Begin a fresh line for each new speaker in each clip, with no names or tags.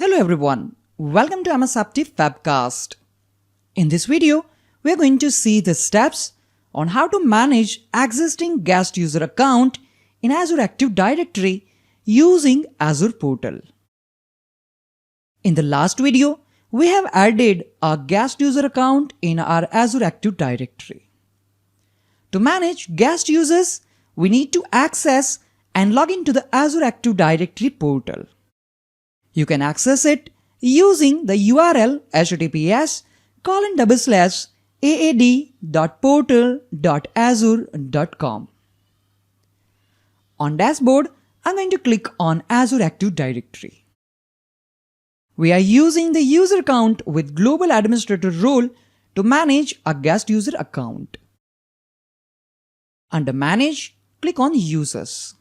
Hello everyone, welcome to MS Aptiv Webcast. In this video, we are going to see the steps on how to manage existing guest user account in Azure Active Directory using Azure Portal. In the last video, we have added a guest user account in our Azure Active Directory. To manage guest users, we need to access and log into the Azure Active Directory portal. You can access it using the URL https://aad.portal.azure.com. On dashboard, I'm going to click on Azure Active Directory. We are using the user account with global administrator role to manage a guest user account. Under Manage, click on Users.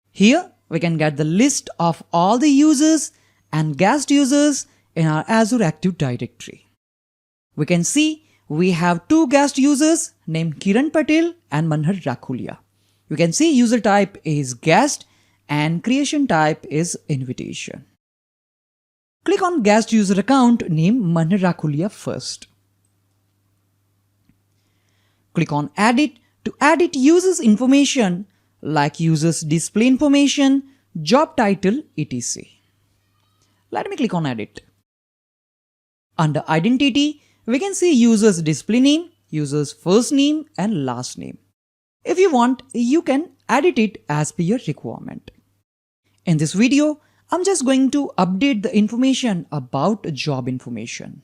Here, we can get the list of all the users and guest users in our Azure Active Directory. We can see we have two guest users named Kiran Patel and Manhar Rakhulia. You can see user type is guest and creation type is invitation. Click on guest user account named Manhar Rakhulia first. Click on Edit to edit users information like users display information, job title, etc. Let me click on Edit. Under Identity, we can see users display name, users first name and last name. If you want, you can edit it as per your requirement. In this video, I'm just going to update the information about job information.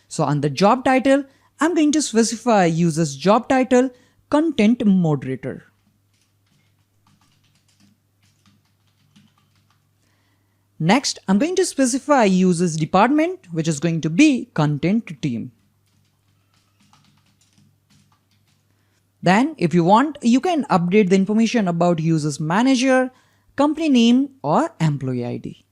So under job title, I'm going to specify user's job title, content moderator. Next, I'm going to specify user's department, which is going to be content team. Then, if you want, you can update the information about user's manager, company name or employee ID.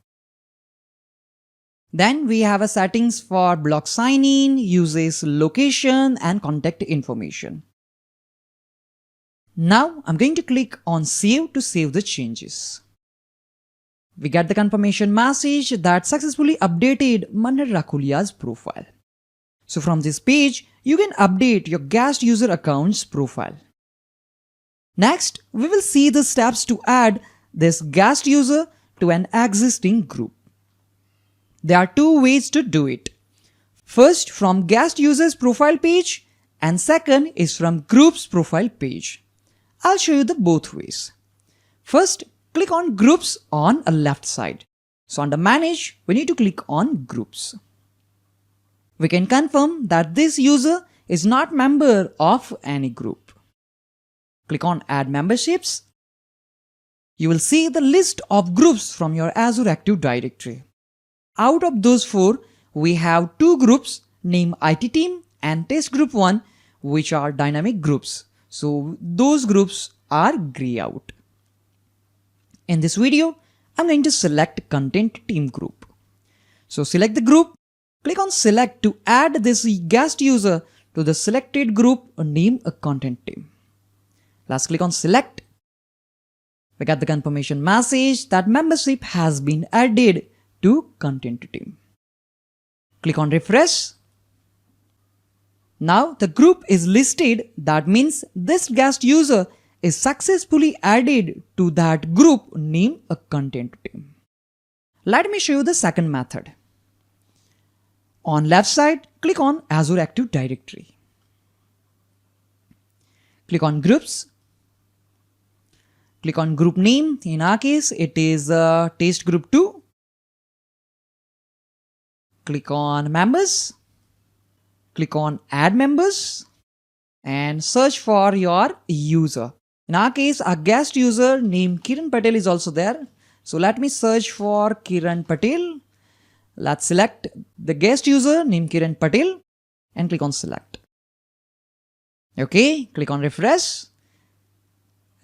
Then we have a settings for block sign-in, user's location and contact information. Now, I'm going to click on Save to save the changes. We get the confirmation message that successfully updated Manhar Rakhulia's profile. So from this page, you can update your guest user account's profile. Next, we will see the steps to add this guest user to an existing group. There are two ways to do it. First, from guest user's profile page, and second is from group's profile page. I'll show you the both ways. First, click on Groups on the left side. So under Manage, we need to click on Groups. We can confirm that this user is not member of any group. Click on Add Memberships. You will see the list of groups from your Azure Active Directory. Out of those four, we have two groups named IT Team and Test Group 1, which are dynamic groups. So those groups are grey out. In this video, I'm going to select Content Team Group. So select the group, click on Select to add this guest user to the selected group name a Content Team. Let's click on Select. We get the confirmation message that membership has been added to Content Team. Click on Refresh. Now the group is listed. That means this guest user is successfully added to that group named a Content Team. Let me show you the second method. On left side, click on Azure Active Directory. Click on Groups. Click on Group Name. In our case, it is Test Group 2. Click on Members. Click on Add Members and search for your user. In our case, a guest user named Kiran Patel is also there. So let me search for Kiran Patel. Let's select the guest user named Kiran Patel and click on Select. Okay, click on Refresh.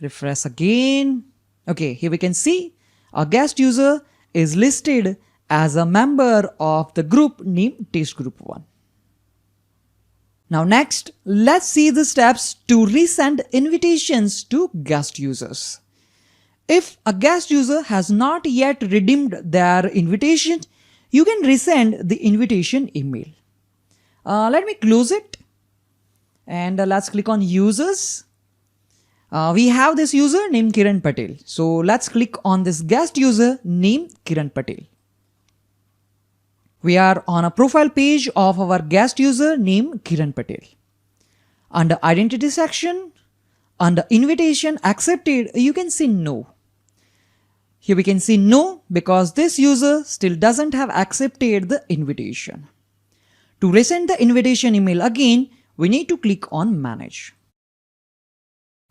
Refresh again. Okay, here we can see our guest user is listed as a member of the group named Test Group 1. Now next, let's see the steps to resend invitations to guest users. If a guest user has not yet redeemed their invitation, you can resend the invitation email. Let me close it and let's click on users. We have this user named Kiran Patel. So let's click on this guest user named Kiran Patel. We are on a profile page of our guest user named Kiran Patel. Under identity section, under invitation accepted, you can see no. Here we can see no because this user still doesn't have accepted the invitation. To resend the invitation email again, we need to click on manage.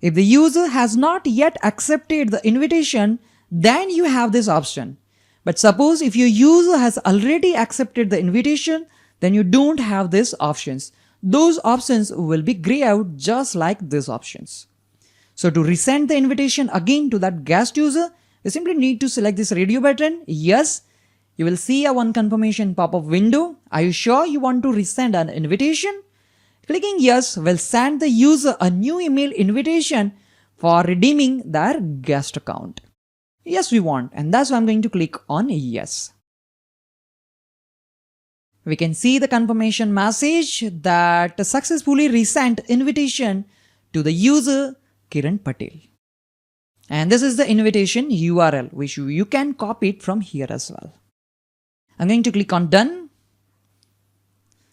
If the user has not yet accepted the invitation, then you have this option. But suppose if your user has already accepted the invitation, then you don't have these options. Those options will be grayed out just like these options. So to resend the invitation again to that guest user, you simply need to select this radio button. Yes, you will see a one confirmation pop-up window. Are you sure you want to resend an invitation? Clicking yes will send the user a new email invitation for redeeming their guest account. Yes, we want, and that's why I'm going to click on yes. We can see the confirmation message that successfully resent invitation to the user Kiran Patel. And this is the invitation URL, which you can copy it from here as well. I'm going to click on done.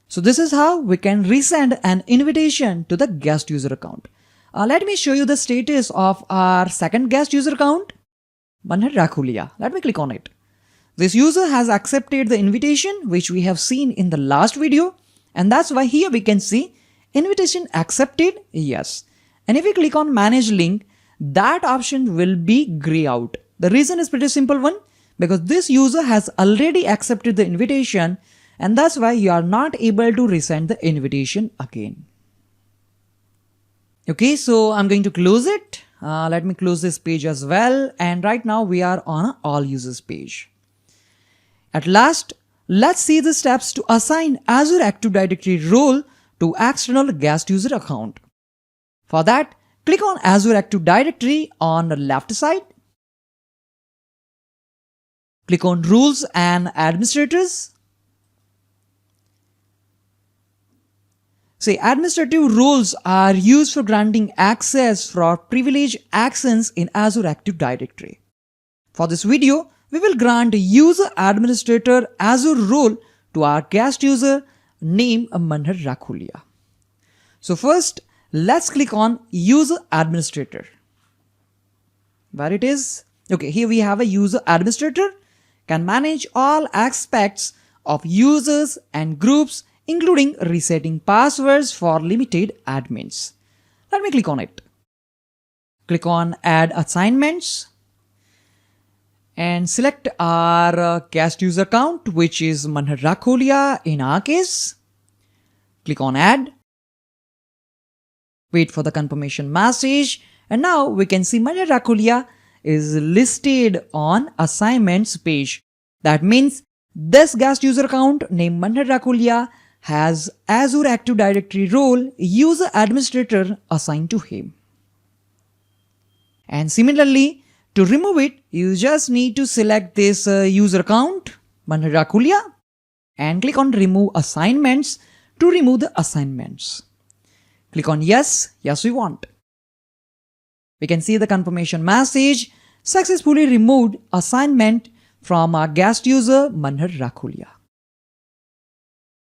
So this is how we can resend an invitation to the guest user account. Let me show you the status of our second guest user account, Manhar Rakhulia. Let me click on it. This user has accepted the invitation, which we have seen in the last video. And that's why here we can see invitation accepted, yes. And if we click on manage link, that option will be gray out. The reason is pretty simple one, because this user has already accepted the invitation, and that's why you are not able to resend the invitation again. Okay, so I'm going to close it. Let me close this page as well. And right now we are on an all users page. At last, let's see the steps to assign Azure Active Directory role to external guest user account. For that, click on Azure Active Directory on the left side. Click on Rules and Administrators. Say administrative roles are used for granting access for privileged actions in Azure Active Directory. For this video, we will grant User Administrator Azure role to our guest user named Manhar Rakhulia. So first, let's click on User Administrator. Where it is? Okay, here we have a User Administrator can manage all aspects of users and groups, including resetting passwords for limited admins. Let me click on it. Click on Add Assignments and select our guest user account, which is Manhar Rakhulia in our case. Click on Add. Wait for the confirmation message, and now we can see Manhar Rakhulia is listed on assignments page. That means this guest user account named Manhar Rakhulia has Azure Active Directory role User Administrator assigned to him. And similarly, to remove it, you just need to select this user account, Manhar Rakhulia, and click on Remove Assignments to remove the assignments. Click on Yes, yes we want. We can see the confirmation message, successfully removed assignment from our guest user Manhar Rakhulia.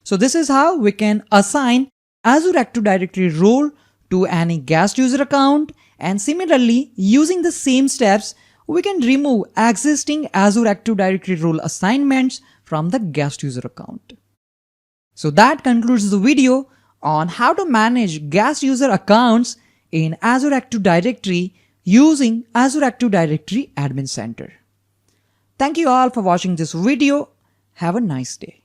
So this is how we can assign Azure Active Directory role to any guest user account, and similarly using the same steps we can remove existing Azure Active Directory role assignments from the guest user account. So that concludes the video on how to manage guest user accounts in Azure Active Directory using Azure Active Directory Admin Center. Thank you all for watching this video. Have a nice day.